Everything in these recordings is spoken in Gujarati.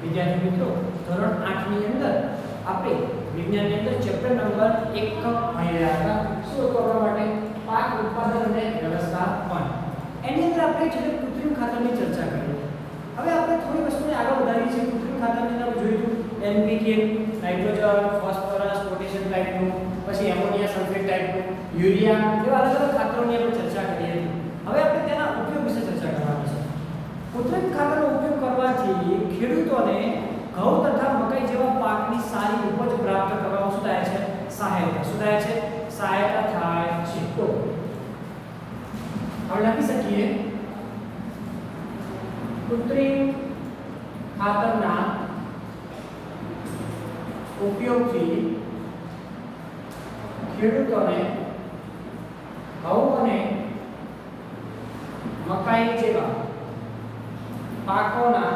વિદ્યાર્થી મિત્રો ધોરણ 8 ની અંદર આપણે વિજ્ઞાનની અંદર ચેપ્ટર નંબર 1 ભણી રહ્યા હતા શું કરવા માટે પાક ઉત્પાદન અને વ્યવસ્થાપન એની અંદર આપણે જે કૃત્રિમ ખાતરની ચર્ચા કરી હવે આપણે થોડી વસ્તુને આગળ વધારી છે કૃત્રિમ ખાતરની અંદર જોઈતું એનપીકે નાઇટ્રોજન ફોસ્ફરસ પોટેશિયમ ટાઈપનું પછી એમોનિયા સલ્ફેટ ટાઈપનું યુરિયા એવા અલગ અલગ ખાતરોની આપણે ચર્ચા કરી હતી હવે આપણે તેના ઉપયોગ વિશે ચર્ચા કરવાની છે કૃત્રિમ ખાતરનો ઉપયોગ કરવાથી ખેડૂતોને ઘઉં તથા મકાઈ જેવા પાકની સારી ઉપજ પ્રાપ્ત કરવામાં શું થાય છે સહાયતા થાય છે તો હવે લખી શકીએ કૃત્રિમ ખાતરના ઉપયોગથી ખેડૂતોને ઘઉં અને મકાઈ જેવા પાકોના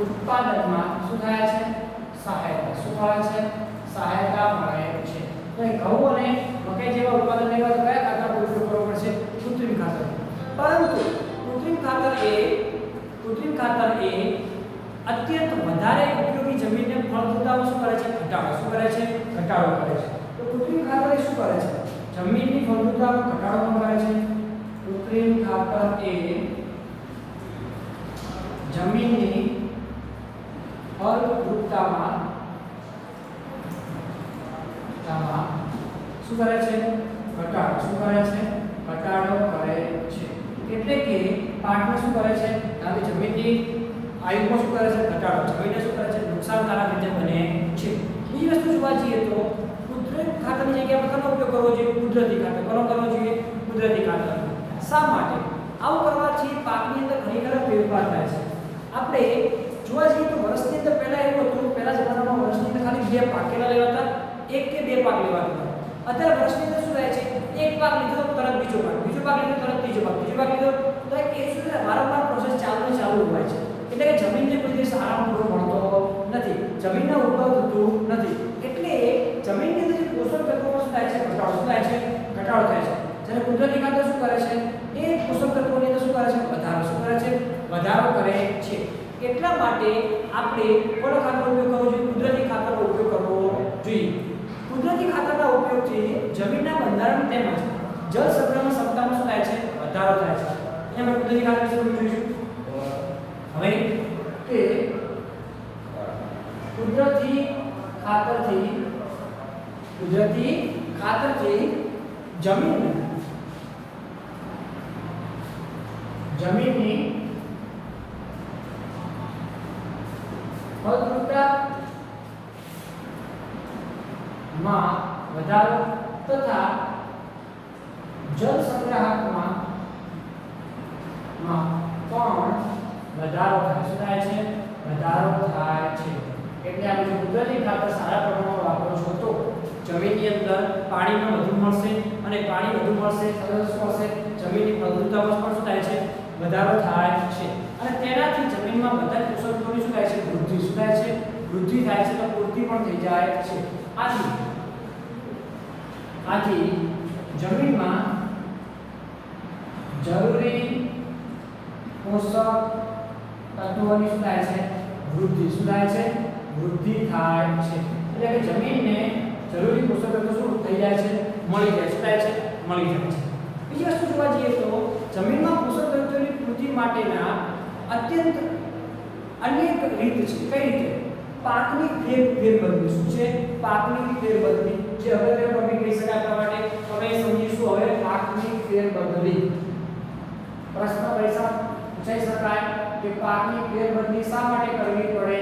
ઉત્પાદનમાં શું થાય છે સહાયતા મળે છે તો ઘઉં અને મકાઈ જેવા ઉત્પાદન લેવા તો કયા ખાતરનો ઉપયોગ કરવો પડશે કૃત્રિમ ખાતર પરંતુ કૃત્રિમ ખાતર એ અત્યંત વધારે ઉપયોગી જમીનને ફળદ્રુપતામાં શું કરે છે ઘટાડો કરે છે તો કૃત્રિમ ખાતર એ શું કરે છે જમીનની ફળદ્રુપતામાં ઘટાડો કરે છે કૃત્રિમ ખાતર એ જમીનની ફળદ્રુપતામાં શું કરે છે ઘટાડો કરે છે એટલે કે પાકને શું કરે છે આ જમીનની આયુમાં શું કરે છે ઘટાડો જમીનને શું કરે છે નુકસાનકારક રીતે બને છે બીજી વસ્તુ જોવા જઈએ તો કૃત્રિમ ખાતરની જગ્યાએ આપણે ઉપયોગ કરવો જોઈએ કુદરતી ખાતર કરવો જોઈએ કુદરતી ખાતર શા માટે આવું કરવાથી પાકની અંદર ઘણી ખરા ફેરફાર થાય છે આપણે જોવા જઈએ તો વર્ષની અંદર પહેલા એવું હતું પહેલા જમાનામાં વર્ષની અંદર ખાલી 2 પાક કેલા લેવાતા 1 કે 2 પાક લેવાતા અત્યારે વર્ષની અંદર શું રહે છે એક પાક લીધો તો તરત બીજો પાક લીધો તરત ત્રીજો પાક લીધો તો એ શું છે વારંવાર પ્રોસેસ ચાલુ હોય છે એટલે કે જમીનને કોઈ દિવસ આરામ પૂરો મળતો નથી જમીનનો ઉદ્ભવ થતું નથી એટલે જમીનની અંદર જે પોષક તત્વોનો શું થાય છે ઘટાડો થાય છે જ્યારે કુદરતી ખાતર શું કરે છે એ પોષક તત્વોની અંદર શું કરે છે વધારો કરે છે એટલા માટે આપણે કયો ખાતરનો ઉપયોગ કરવો જોઈએ કુદરતી ખાતરનો ઉપયોગ કરવો જોઈએ કુદરતી ખાતરના ઉપયોગથી જમીનના બંધારણ તેમજ જળ સંગ્રહની ક્ષમતામાં શું થાય છે વધારો થાય છે અહીંયા આપણે કુદરતી ખાતર વિશે જોઈશું હવે કે કુદરતી ખાતરથી જમીનની ફળદ્રુપતામાં વધારો તથા જળ સંગ્રહમાં પણ વધારો થાય છે એટલે આપણે કુદરતી ખાતર સારા પ્રમાણમાં વાપરો છો તો જમીનની અંદર પાણીમાં વધુ મળશે અને પાણી વધુ મળશે જમીનની ફળદ્રુપતામાં પણ શું થાય છે વધારો થાય છે અને તેનાથી જમીનમાં બધા પોષક તત્વોની શું થાય છે વૃદ્ધિ થાય છે તો પૂર્તિ પણ થઈ જાય છે આથી જમીનમાં જરૂરી પોષક તત્વોની શું થાય છે વૃદ્ધિ થાય છે એટલે કે જમીનને જરૂરી પોષક તત્વો શું થઈ જાય છે મળી જાય છે બીજી વસ્તુ જોવા જઈએ તો જમીનમાં પોષક તત્વોની પૂર્તિ માટેના અત્યંત અનેક રીત છે કઈ રીતે પાકની ફેરબદલી શું છે પાકની ફેરબદલી જે અગત્યનો ટોપિક લઈ શકાય આપણા માટે તમે સમજીશું હવે પાકની ફેરબદલી પ્રશ્ન પરીક્ષા પૂછાઈ શકાય કે પાકની ફેરબદલી શા માટે કરવી પડે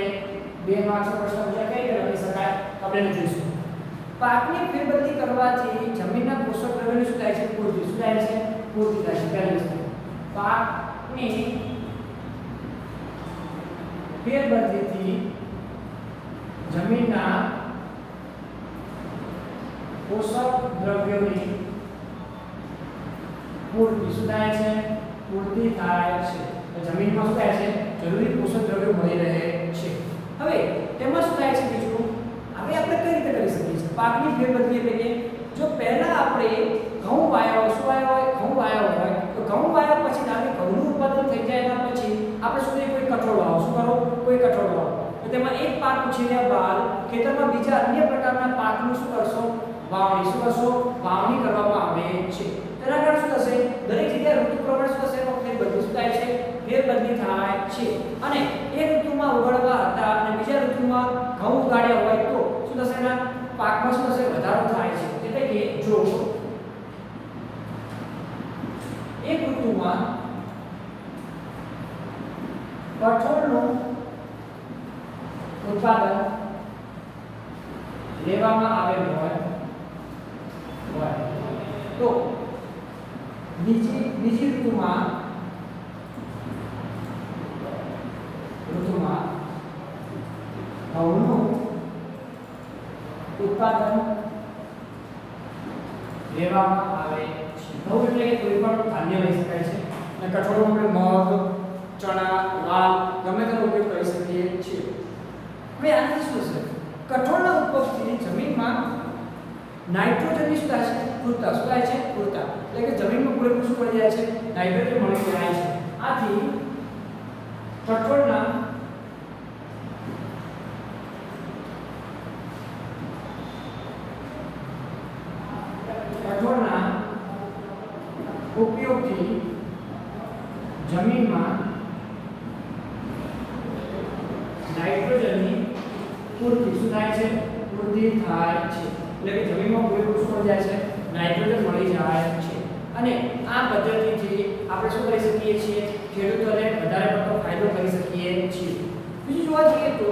2 માર્ક્સનો પ્રશ્ન પૂછાય કઈ રીતે લખી શકાય આપણે જોઈશું પાકની ફેરબદલી કરવાથી જમીનના પોષક દ્રવ્યોની શું થાય છે પૂર્તિ થાય છે પહેલી વસ્તુ પાકની ફેરબદલીથી જમીનના પોષક દ્રવ્યોની પૂર્તિ થાય છે જમીનમાં શું થાય છે જરૂરી પોષક દ્રવ્યો મળી રહે છે હવે તેમાં શું થાય છે બીજું આપણે કઈ રીતે કરી શકીએ છીએ પાકની ફેરબદલી એટલે કે જો પહેલા આપણે ઘઉં વાયા હોય તો ઘઉં વાયા પછી ધારો કે ઘઉંનું ઉત્પાદન થઈ જાય પછી આપણે શું તેમાં એક પાક ઉછેર્યા બાદ ખેતરમાં બીજા અન્ય પ્રકારના પાકનું શું કરશો? વાવણી. શું કરશો? વાવણી કરવામાં આવે છે. તેના કારણે શું થશે? દરેક જગ્યાએ ઋતુ પ્રમાણે શું થશે? ફેરબદલી શું થાય છે? ફેરબદલી થાય છે. અને એક ઋતુમાં ઉગાડવા હતા અને બીજા ઋતુમાં ઘઉં ઉગાડ્યા હોય તો શું થશે? એના પાકમાં શું થશે? વધારો થાય છે. એટલે કે જો એક ઋતુમાં કઠોળનું ઉત્પાદન લેવામાં આવેલ હોય તો બીજી ઋતુમાં ઘઉંનું ઉત્પાદન લેવામાં આવે છે. ઘઉં એટલે કે કોઈ પણ ધાન્ય લઈ શકાય છે અને કઠોળમાં આપણે મગ, ચણા, વાલ ગમે તેનો ઉપયોગ કરી શકીએ છીએ. હવે આનાથી શું છે? કઠોળના ઉત્પત્તિથી જમીનમાં નાઇટ્રોજનની શું થાય છે? પૂરતા. શું થાય છે? પૂરતા. એટલે કે જમીનમાં પૂરેપૂરું શું મળી જાય છે? નાઇટ્રોજન મળી જાય છે. આથી કઠોળના ઉપયોગથી જમીનમાં નાઇટ્રોજનની પૂર્તિ શું થાય છે? પૂર્તિ થાય છે. એટલે કે જમીનમાં પૂરેપૂરું શું મળી જાય છે? નાઇટ્રોજન મળી જાય છે. અને આ પદ્ધતિથી આપણે શું કરી શકીએ છીએ? ખેડૂતોને વધારે પડતો ફાયદો કરી શકીએ છીએ. બીજું જોવા જઈએ તો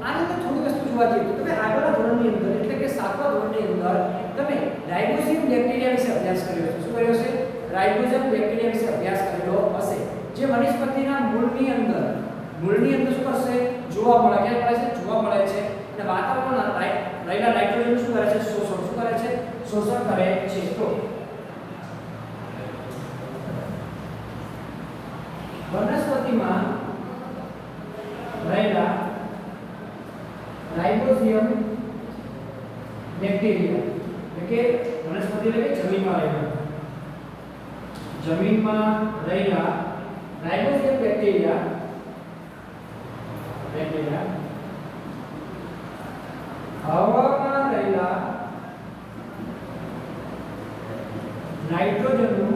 આની અંદર થોડી વસ્તુ જોવા જઈએ તો તમે આગળના ધોરણની અંદર એટલે કે 7મા ધોરણની અંદર તમે રાઇબોઝોમ બેક્ટેરિયા વિશે અભ્યાસ કર્યો છે. શું કર્યો છે? રાઇબોઝોમ બેક્ટેરિયા વિશે અભ્યાસ કરેલો હશે. જે વનસ્પતિના મૂળની અંદર શું કરશે? જોવા મળે. ક્યાં મળે છે? જોવા મળે છે. અને વાતાવરણમાં રહેલા નાઇટ્રોજન શું કરે છે? શોષણ. શું કરે છે? શોષણ કરે છે. તો વનસ્પતિમાં રહેલા રાઇબોઝોમ બેક્ટેરિયા એટલે કે વનસ્પતિ એટલે કે જમીનમાં રહેલા રાઇબોઝોમ બેક્ટેરિયા હવામાં રહેલા નાઇટ્રોજનનું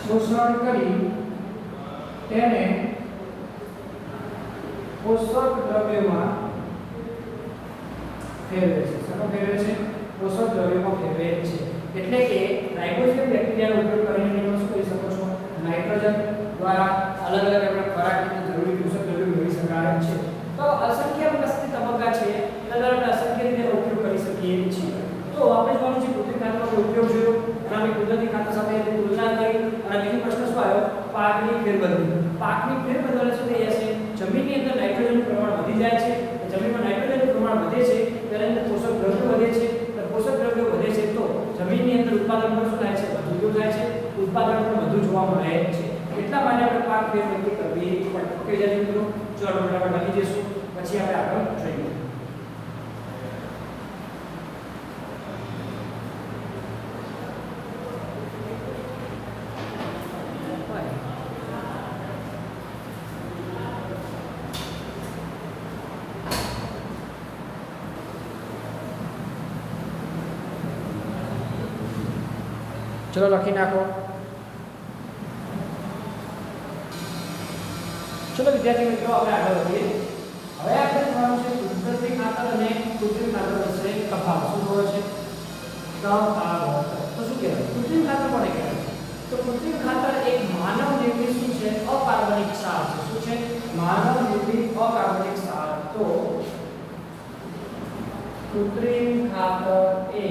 શોષણ કરી તેને પોષક દ્રવ્યોમાં ફેરવે છે. શેમાં ફેરવે છે? પોષક દ્રવ્યોમાં ફેરવે છે. એટલે કે રાઇબોઝોમ બેક્ટેરિયાનો ઉપયોગ કરીને તમે શું કરી શકો છો? નાઇટ્રોજન દ્વારા અલગ અલગ આપણે ખોરાકની જરૂરી પોષક દ્રવ્યો મેળવી શકાય છે. તો અસંખ્ય વસ્તી તબક્કા છે એના દ્વારા અસંખ્ય રીતે ઉપયોગ કરી શકીએ છીએ. તો આપણે જોવાનું છે કૃત્રિમ ખાતરનો ઉપયોગ જોયો અને આપણે કુદરતી ખાતર સાથે તુલના કરી અને બીજો પ્રશ્ન શું આવ્યો? પાકની ફેરબદલી. પાકની ફેરબદલી શું થઈ જશે? જમીનની અંદર નાઇટ્રોજનનું પ્રમાણ વધી જાય છે. જમીનમાં નાઇટ્રોજનનું પ્રમાણ વધે છે ત્યારે અંદર પોષક દ્રવ્યો વધે છે. તો પોષક દ્રવ્યો વધે છે તો જમીનની અંદર ઉત્પાદન પણ શું થાય છે? વધુ થાય છે. ઉત્પાદન પણ વધુ જોવા મળે છે. એટલા માટે આપણે પાક ફેરબદલી કરવી પડે. ઓકે વિદ્યાર્થી મિત્રો, ચાલો આપણે લખી દઈશું પછી આપણે આગળ જોઈએ. ચલો લખી નાખો. ચલો વિદ્યાર્થી મિત્રો આપણે આગળ વધીએ. હવે આપણે જોવાનું છે કુદરતી ખાતર અને કૃત્રિમ ખાતર વચ્ચે તફાવત. શું હોય છે? તફાવત. તો શું કહેવાય? કૃત્રિમ ખાતર કોને કહેવાય? તો કૃત્રિમ ખાતર એક માનવ નિર્મિત શું છે? અકાર્બનિક ક્ષાર છે. શું છે? માનવ નિર્મિત અકાર્બનિક ક્ષાર. તો કૃત્રિમ ખાતર એ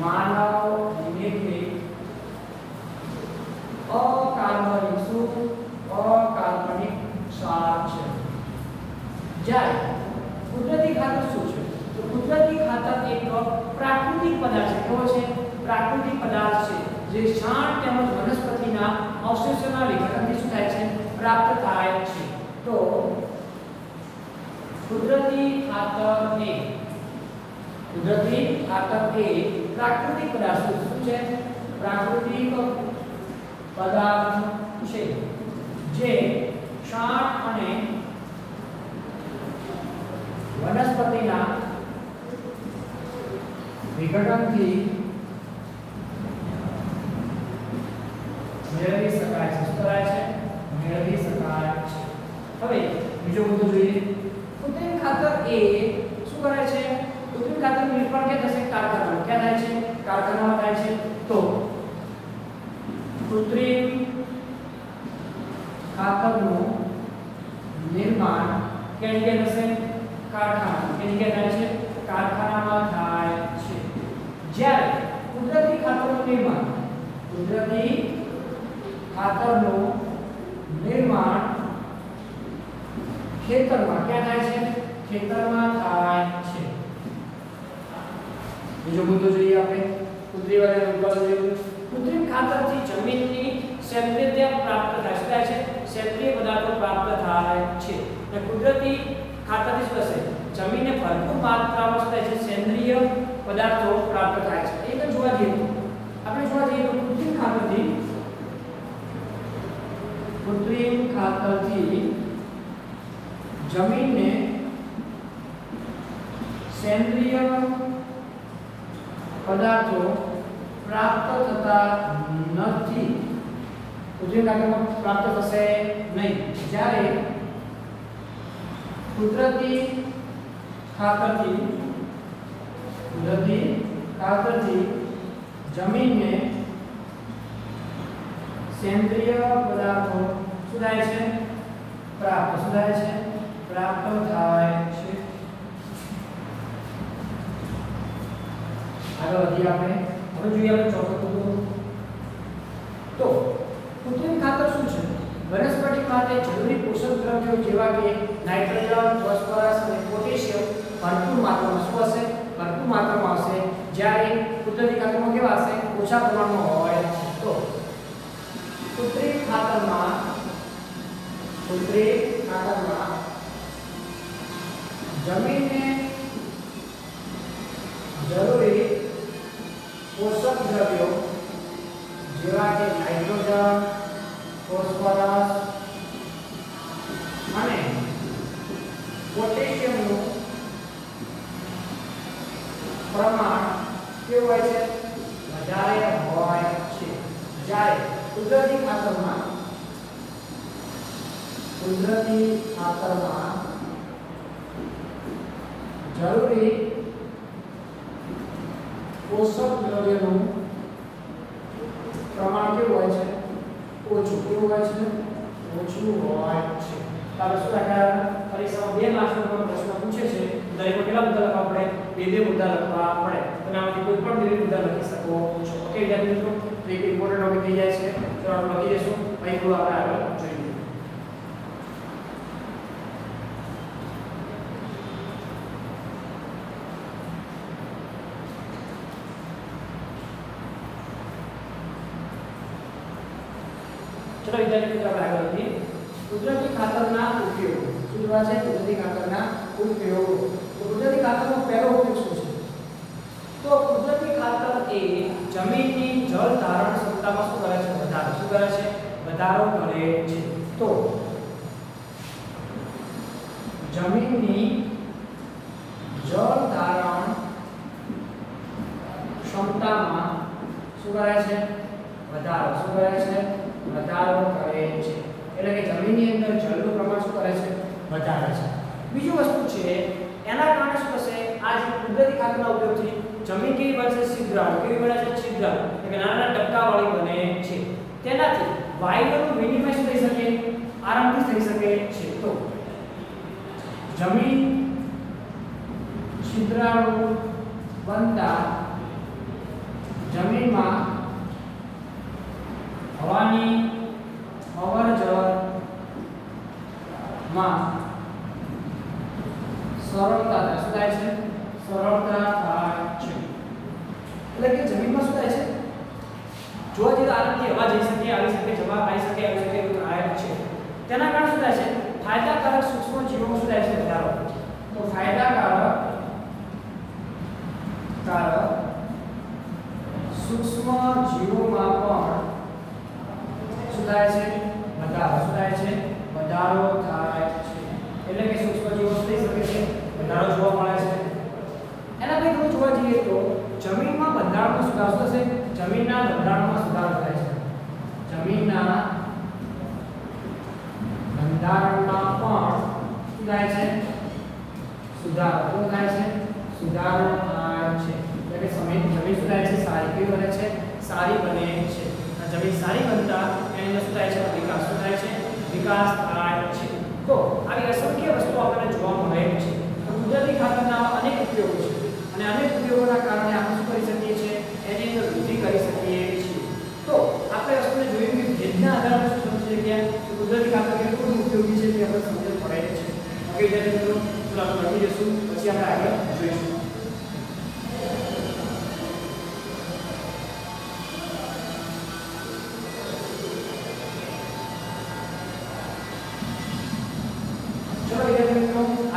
માનવ નિર્મિત અકાર્બનિક ક્ષાર છે. જ્યારે કુદરતી ખાતર શું છે? તો કુદરતી ખાતર એક પ્રાકૃતિક પદાર્થ છે. કેવો છે? પ્રાકૃતિક પદાર્થ છે જે છાણ તેમજ વનસ્પતિના અવશેષોના વિઘટનથી શું થાય છે? પ્રાપ્ત થાય છે. તો કુદરતી ખાતર એ પ્રાકૃતિક પદાર્થ શું છે? પ્રાકૃતિક પદાર્થ છે જે ક્ષાર અને વનસ્પતિના વિઘટનથી મેળવી શકાય છે. શું કરાય છે? મેળવી શકાય છે. હવે બીજો મુદ્દો જોઈએ. કૃત્રિમ ખાતર એ શું કરે છે? કૃત્રિમ ખાતરનું નિર્માણ ક્યાં થશે? કારખાનામાં. ક્યાં થાય છે? કારખાનામાં થાય છે. તો કૃત્રિમ ખાતરનું નિર્માણ ક્યાં જગ્યાએ થશે? કારખાનામાં. ક્યાં જગ્યાએ થાય છે? કારખાનામાં થાય છે. જ્યારે કુદરતી ખાતરનું નિર્માણ ખેતરમાં ક્યાં થાય છે? ખેતરમાં થાય છે. બીજો મુદ્દો જોઈએ આપણે. કૃત્રિમ ખાતરથી જમીનની સેન્દ્રિયતા પ્રાપ્ત થાય છે. શું થાય છે? સેન્દ્રિય પદાર્થો પ્રાપ્ત થાય છે. અને કુદરતી ખાતરથી શું થશે? જમીનને ભરપૂર માત્રામાં શું થાય છે? સેન્દ્રિય પદાર્થો પ્રાપ્ત થાય છે. એ તો જોવા જઈએ તો આપણે જોવા જઈએ તો કૃત્રિમ ખાતરથી જમીનને સેન્દ્રિય પદાર્થો પ્રાપ્ત થતા નથી. કૃત્રિમ ખાતરમાં પ્રાપ્ત થશે નહીં. જ્યારે કુદરતી ખાતરથી જમીનને સેન્દ્રિય પદાર્થો શું થાય છે? પ્રાપ્ત થાય છે. આગળ વધીએ આપણે. હવે જોઈએ આપણે ચોથો મુદ્દો. તો કૃત્રિમ ખાતર શું છે? વનસ્પતિ માટે જરૂરી પોષક દ્રવ્યો જેવા કે નાઇટ્રોજન, ફોસ્ફરસ અને પોટેશિયમ ભરપૂર માત્રામાં શું હશે? ભરપૂર માત્રામાં હશે. જ્યારે કુદરતી ખાતરમાં કેવા હશે? ઓછા પ્રમાણમાં હોય. તો કૃત્રિમ ખાતરમાં જમીનને જરૂરી પોષક દ્રવ્યો જેવા કે નાઇટ્રોજન, ફોસ્ફરસ અને પોટેશિયમનું પ્રમાણ કેવું હોય છે? વધારે હોય છે. જ્યારે કુદરતી ખાતરમાં જરૂરી પોષક દ્રવ્યોનું પ્રમાણ કેવું હોય છે? ઓછું. કેવું હોય છે? ઓછું હોય છે. આપણે શું લખાયા? પરીક્ષામાં 2 માર્ક્સનો પ્રશ્ન પૂછે છે. દરેકમાં કેટલા મુદ્દા લખવા પડે? 2 મુદ્દા લખવા પડે. અને આમાંથી કોઈ પણ 2 મુદ્દા લખી શકો છો. ઓકે વિદ્યાર્થી મિત્રો, એક ઇમ્પોર્ટન્ટ ટોપિક થઈ જાય છે. તો આપણે લખી દઈશું. અહીં થોડું આપણે આગળ જોઈએ. ચલો વિદ્યાર્થી મિત્રો, આપણે આગળ વધીએ. કુદરતી ખાતરના ઉપયોગ. શું જોવા છે? કુદરતી ખાતરના ઉપયોગ. તો કુદરતી ખાતરનો પહેલો ઉપયોગ શું છે? તો કુદરતી ખાતર એ જમીનની જળ ધારણ ક્ષમતામાં શું કરે છે? વધારો. શું કરે છે? વધારો કરે છે. તો જમીનની જળ ધારણ ક્ષમતામાં શું કરે છે? વધારો. શું કરે છે? વધારો કરે છે. એટલે કે જમીનની અંદર જળનું પ્રમાણ શું કરે છે? વધારે છે. બીજી વસ્તુ છે, એના કારણે શું થશે? આ જે કુદરતી ખાતરના ઉપયોગથી જમીન કેવી બનશે? છિદ્રાળુ. કેવી બને છે? છિદ્રાળુ. એટલે કે નાના ટપકાવાળી બને છે. તેનાથી વાયુઓનું વિનિમય શું થઈ શકે? આરામથી થઈ શકે છે. તો જમીન છિદ્રાળુ બનતા જમીનમાં હવાની અવરજવરમાં સરળતા થાય છે. સરળતા થાય છે. એટલે કે જમીનમાં શું થાય છે? જો જે આરામથી હવા જઈ શકે, આવી શકે, જવા આવી શકે, આવી શકે એવું થાય છે. તેના કારણે શું થાય છે? ફાયદાકારક સૂક્ષ્મ જીવોમાં શું થાય છે? વધારો. તો ફાયદાકારક સૂક્ષ્મ જીવોમાં પણ શું થાય છે? વધારો. શું થાય છે? વધારો થાય છે, એટલે કે સૂક્ષ્મ જીવો થઈ શકે છે, વધારો જોવા મળે છે. એના પછી તમે જોવા જઈએ તો જમીનમાં બંધારણમાં સુધારો થશે. જમીનના બંધારણમાં સુધારો થાય છે. જમીનના બંધારણમાં પણ શું થાય છે? સુધારો. શું થાય છે? સુધારો થાય છે. એટલે કે જમીન શું થાય છે? સારી કેવી બને છે? સારી બને છે. જમીન સારી બનતા એની અંદર શું થાય છે? વિકાસ. શું થાય છે? વિકાસ થાય છે. તો આવી અસંખ્ય વસ્તુઓ આપણને જોવા મળે છે. તો કુદરતી ખાતરના અનેક ઉપયોગો છે અને અનેક ઉપયોગોના કારણે આપણે શું કરી શકીએ છીએ? એની અંદર વૃદ્ધિ કરી શકીએ છીએ. તો આપણે વસ્તુને જોયું કે ભેજના આધારે આપણે શું સમજી શકીએ કે કુદરતી ખાતર કેટલું ઉપયોગી છે તે આપણે સમજ પડે છે. ઓકે વિદ્યાર્થી મિત્રો, ચલો આપણે લખી જઈશું, પછી આપણે આગળ જોઈશું.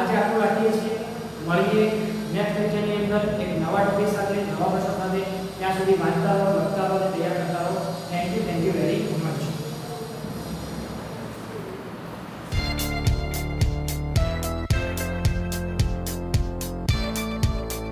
આજે આપણે રાખીએ છીએ, મળીએ નેક્સ્ટ લેક્ચરની અંદર એક નવા ટોપિક સાથે, નવા પ્રશ્ન સાથે. ત્યાં સુધી વાંચતા રહો, લખતા રહો, તૈયાર કરતા રહો. Thank you.